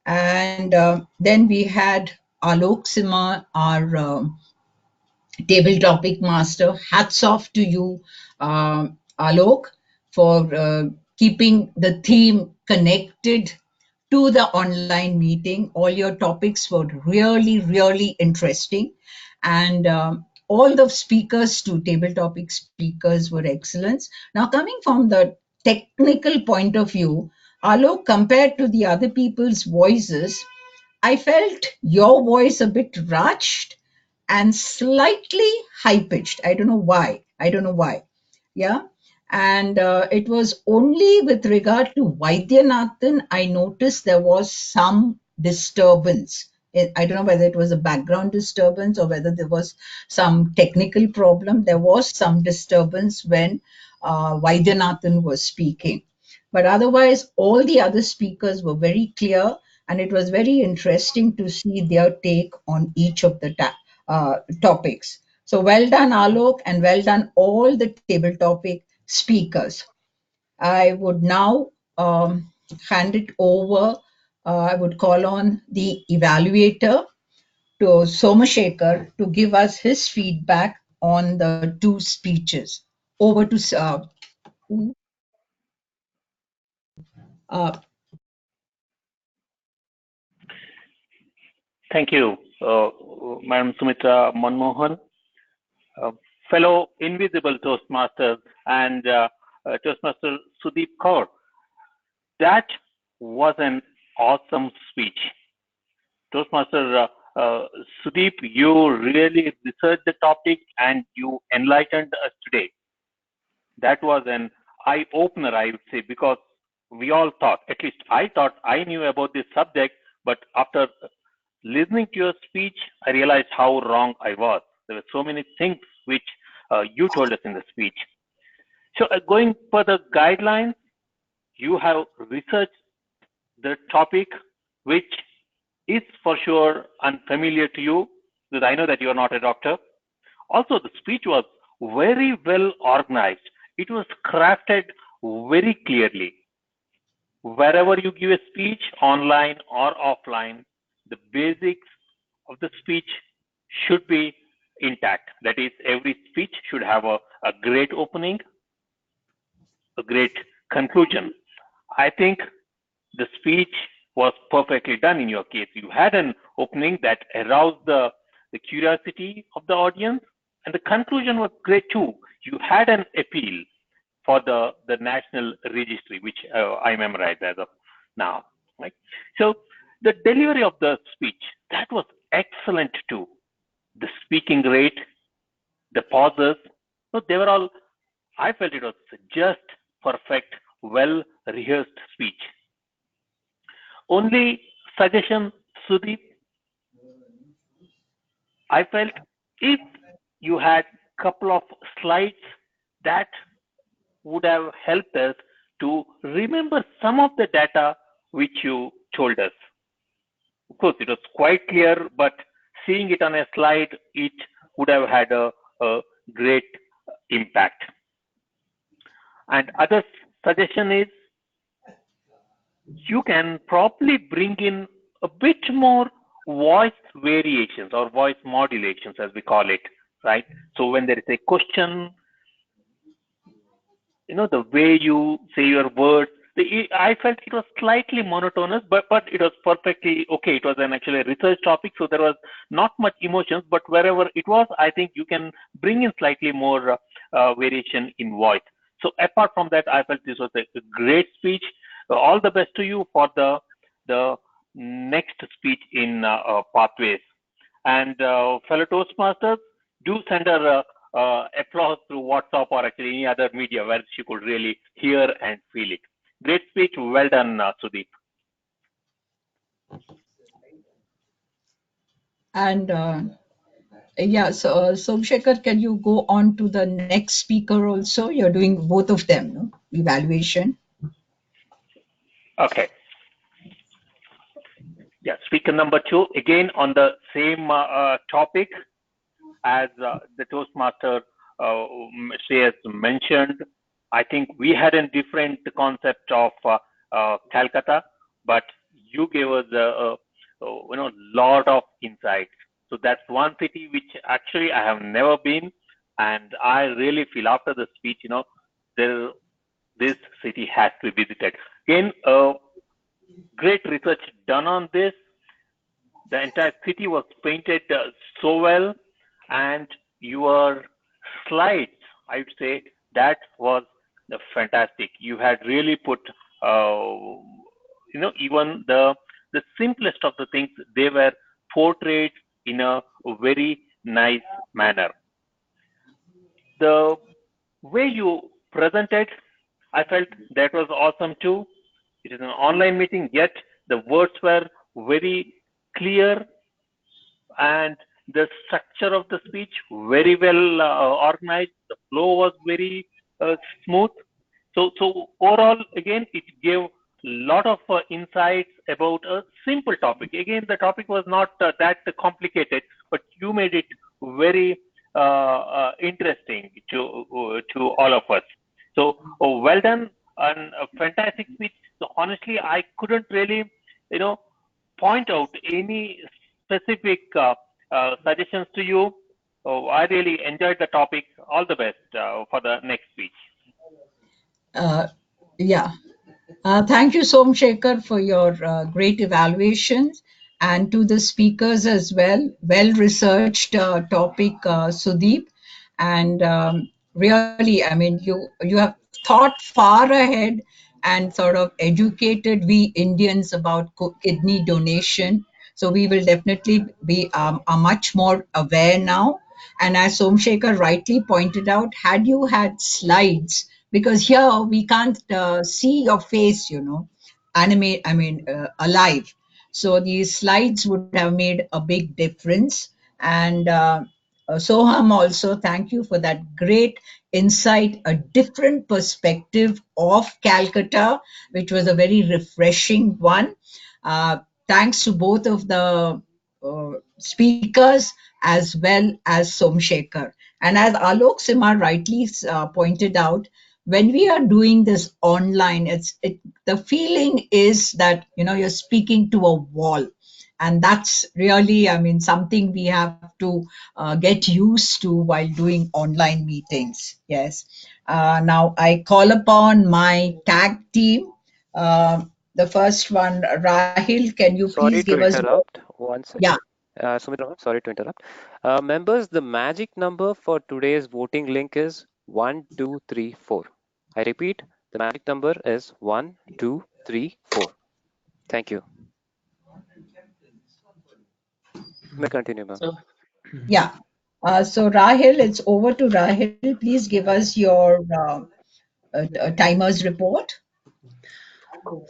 And then we had Alok Sima, our table topic master. Hats off to you, Alok, for keeping the theme connected to the online meeting. All your topics were really, really interesting. And all the speakers to table topic speakers were excellent. Now, coming from the technical point of view, Alok, compared to the other people's voices, I felt your voice a bit rushed and slightly high pitched. I don't know why. Yeah. And it was only with regard to Vaidyanathan, I noticed there was some disturbance. I don't know whether it was a background disturbance or whether there was some technical problem. There was some disturbance when Vaidyanathan was speaking. But otherwise, all the other speakers were very clear, and it was very interesting to see their take on each of the topics. So well done, Alok, and well done all the table topic speakers. I would now hand it over. I would call on the evaluator, to Somashekar, to give us his feedback on the two speeches. Over to Thank you, Madam Sumitra Manmohan, fellow invisible Toastmasters, and Toastmaster Sudeep Kaur. That was an awesome speech. Toastmaster Sudeep, you really researched the topic and you enlightened us today. That was an eye-opener, I would say, because we all thought, at least I thought I knew about this subject, but after listening to your speech, I realized how wrong I was. There were so many things which you told us in the speech. So going for the guidelines, you have researched the topic, which is for sure unfamiliar to you, because I know that you are not a doctor. Also, the speech was very well organized. It was crafted very clearly. Wherever you give a speech, online or offline, the basics of the speech should be intact. That is, every speech should have a great opening, a great conclusion. I think the speech was perfectly done in your case. You had an opening that aroused the curiosity of the audience, and the conclusion was great too. You had an appeal for the national registry, which I memorized as of now. Right? So the delivery of the speech, that was excellent too. The speaking rate, the pauses, so they were all I felt it was just perfect, well rehearsed speech. Only suggestion, Sudeep, I felt if you had couple of slides that would have helped us to remember some of the data which you told us. Of course, it was quite clear, but seeing it on a slide, it would have had a great impact. And other suggestion is you can probably bring in a bit more voice variations or voice modulations, as we call it, right? So when there is a question, the way you say your words, I felt it was slightly monotonous, but it was perfectly okay. It was actually a research topic, so there was not much emotions, but wherever it was, I think you can bring in slightly more variation in voice. So apart from that, I felt this was a great speech. All the best to you for the next speech in Pathways. And fellow Toastmasters, do send her applause through WhatsApp or actually any other media where she could really hear and feel it. Great speech. Well done, Sudeep. And yeah, so Somsekhar, can you go on to the next speaker also? You're doing both of them, no? Evaluation. Okay. Yeah, speaker number 2, again on the same topic as the Toastmaster Shreyas mentioned. I think we had a different concept of Calcutta, but you gave us a lot of insights. So that's one city which actually I have never been, and I really feel after the speech, this city has to be visited. Again, great research done on this. The entire city was painted so well, and your slides, I would say, that was fantastic. You had really put, even the simplest of the things, they were portrayed in a very nice manner. The way you presented, I felt that was awesome too. It is an online meeting, yet the words were very clear and the structure of the speech very well organized. The flow was very smooth. So overall, again, it gave a lot of insights about a simple topic. Again, the topic was not that complicated, but you made it very interesting to all of us. So well done and a fantastic speech. So honestly, I couldn't really, point out any specific suggestions to you. I really enjoyed the topic. All the best for the next speech. Yeah. Thank you, Somsekhar, for your great evaluations, and to the speakers as well. Well-researched topic, Sudeep, and really, I mean, you have thought far ahead and sort of educated we Indians about kidney donation. So we will definitely be are much more aware now. And as Somsekhar rightly pointed out, had you had slides, because here we can't see your face, animate, alive. So these slides would have made a big difference. And Soham, also, thank you for that great insight, a different perspective of Calcutta, which was a very refreshing one. Thanks to both of the speakers as well as Somsekhar. And as Alok Simar rightly pointed out, when we are doing this online, the feeling is that you're speaking to a wall, and that's really, something we have to get used to while doing online meetings. Yes. Now I call upon my tag team. The first one, Rahil, can you please give us? Sorry to interrupt. 1 second. Yeah. Sumitra, sorry to interrupt. Members, the magic number for today's voting link is 1, 2, 3, 4. I repeat, the magic number is 1, 2, 3, 4. Thank you. You may continue, ma'am. Yeah. So Rahil, it's over to Rahil. Please give us your timer's report.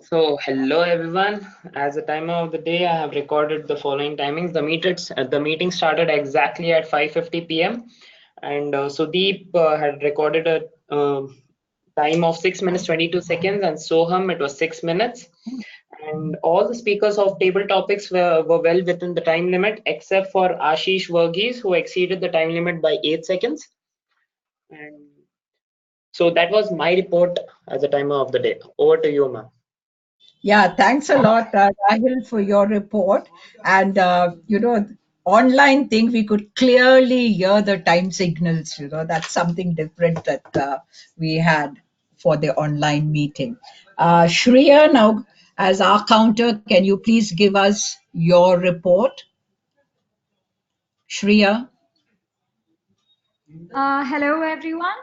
So, hello everyone. As a timer of the day, I have recorded the following timings. The meeting started exactly at 5:50 p.m. and Sudeep had recorded a time of 6 minutes 22 seconds, and Soham it was 6 minutes. And all the speakers of table topics were well within the time limit, except for Ashish Verghese, who exceeded the time limit by 8 seconds. And so that was my report as a timer of the day. Over to you, ma'am. Yeah, thanks a lot, Rahil, for your report. And, online thing, we could clearly hear the time signals. That's something different that we had for the online meeting. Shreya, now, as our counter, can you please give us your report? Shreya? Hello, everyone.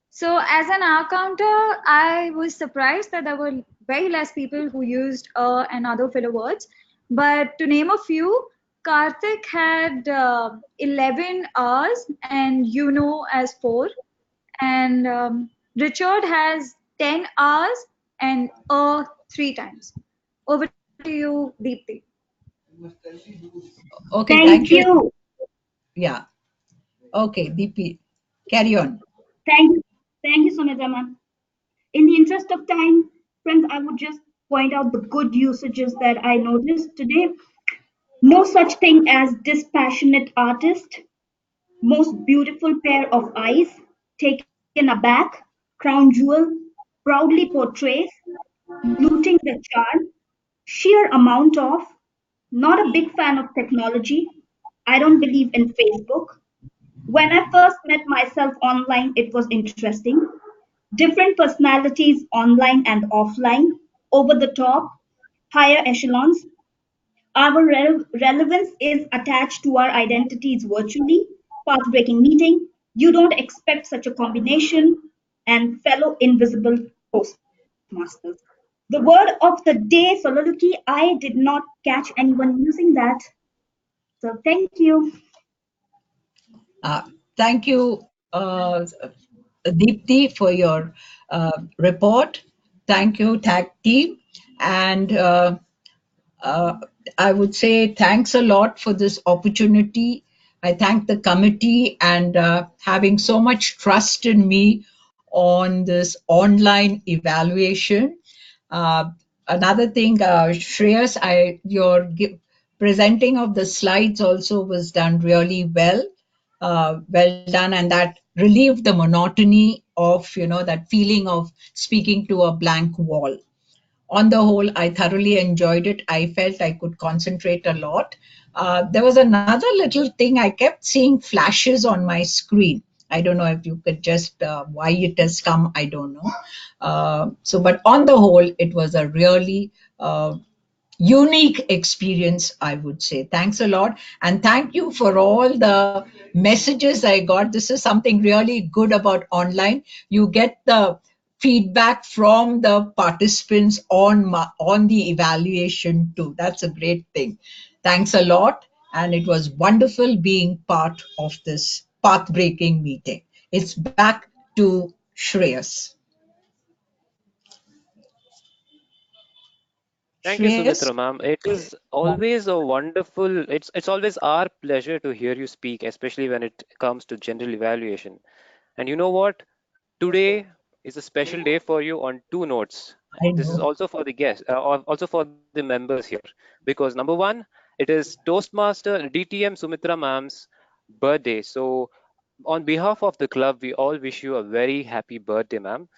So, as an hour counter, I was surprised that there were very less people who used and other filler words. But to name a few, Karthik had 11 hours and as 4. And Richard has 10 hours and 3 times. Over to you, Deepthi. Okay, Thank you. Yeah. Okay, Deepthi, carry on. Thank you. Thank you, Sumitra ma'am. In the interest of time, friends, I would just point out the good usages that I noticed today. No such thing as dispassionate artist, most beautiful pair of eyes, taken aback, crown jewel, proudly portrays, looting the charm, sheer amount of, not a big fan of technology. I don't believe in Facebook. When I first met myself online, it was interesting. Different personalities online and offline, over the top, higher echelons. Our relevance is attached to our identities virtually. Path breaking meeting. You don't expect such a combination. And fellow invisible Toastmasters. The word of the day soliloquy. I did not catch anyone using that. So thank you. Thank you, Deepthi, for your report. Thank you, TAG team. And uh, I would say thanks a lot for this opportunity. I thank the committee and having so much trust in me on this online evaluation. Uh, Another thing, Shreyas, your presenting of the slides also was done really well. Well done, and that relieved the monotony of that feeling of speaking to a blank wall. On the whole, I thoroughly enjoyed it. I felt I could concentrate a lot. There was another little thing. I kept seeing flashes on my screen. I don't know if you could just why it has come. I don't know. But on the whole, it was a really unique experience, I would say. Thanks a lot. And thank you for all the messages I got. This is something really good about online. You get the feedback from the participants on the evaluation too. That's a great thing. Thanks a lot. And it was wonderful being part of this path breaking meeting. It's back to Shreyas. Thank you, Shreyas? Sumitra ma'am. It is always a wonderful, it's always our pleasure to hear you speak, especially when it comes to general evaluation. And you know what? Today is a special day for you on two notes. I This is know. also for the guests, also for the members here, because number one, it is Toastmaster DTM Sumitra ma'am's birthday. So on behalf of the club, we all wish you a very happy birthday, ma'am.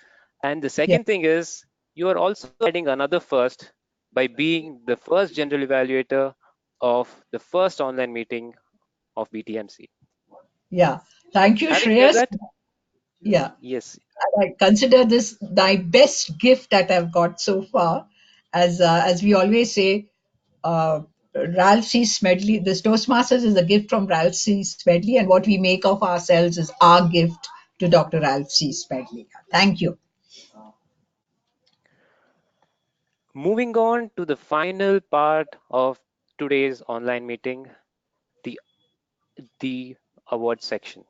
And the Yeah. second thing is, you are also adding another first by being the first general evaluator of the first online meeting of BTMC. Yeah. Thank you, Having said Shreyas. that, Yeah. yes, I consider this my best gift that I've got so far. As we always say, Ralph C. Smedley, this Toastmasters is a gift from Ralph C. Smedley, and what we make of ourselves is our gift to Dr. Ralph C. Smedley. Thank you. moving on to the final part of today's online meeting, the the award section.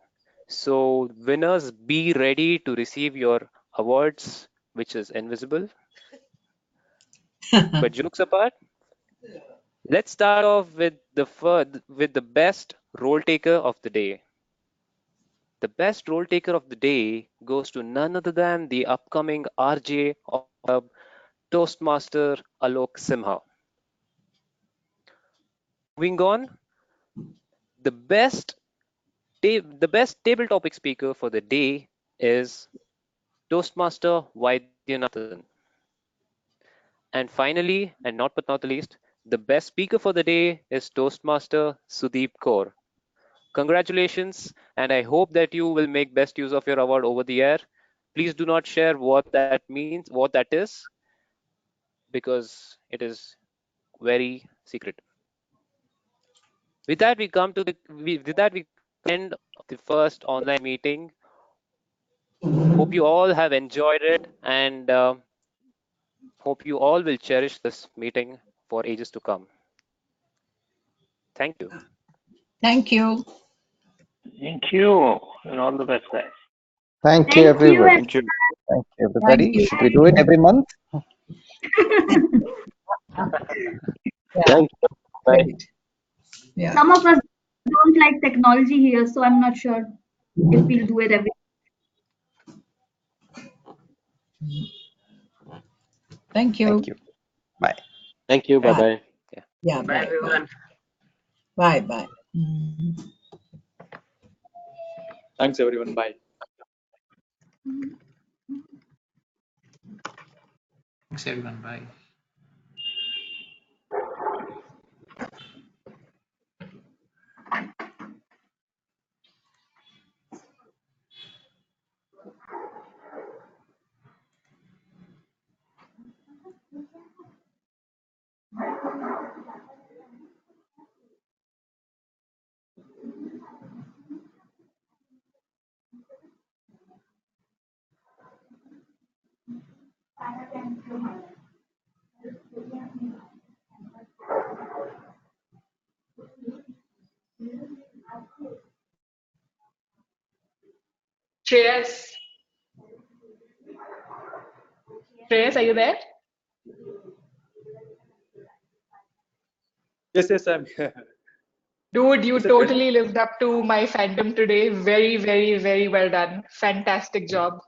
So winners, be ready to receive your awards, which is invisible. But jokes apart, let's start off with the best role taker of the day. The best role taker of the day goes to none other than the upcoming RJ of the Toastmaster Alok Simha. Moving on, the best table topic speaker for the day is Toastmaster Vaidyanathan. And finally, and not but not the least, the best speaker for the day is Toastmaster Sudeep Kaur. Congratulations, and I hope that you will make best use of your award over the air. Please do not share what that means, what that is, because it is very secret. With that, we come to the end of the first online meeting. Hope you all have enjoyed it, and hope you all will cherish this meeting for ages to come. Thank you. Thank you. Thank you, and all the best, guys. Thank you, Thank you. everyone. Thank you. Thank you, everybody. you. Should we do it every month? Yeah, Thank you. Bye. great. Yeah. Some of us don't like technology here, so I'm not sure if we'll do it every. Thank you. Thank you. Bye. Thank you. Bye Bye. bye. Yeah, Bye, bye. everyone. Bye. Bye. Mhm. Thanks, everyone. Bye. Thanks, everyone. Bye. Shreyas. Shreyas, are you there? Yes, I'm here. Dude, you Is it good? totally lived up to my fandom today. Very, very, very well done. Fantastic job.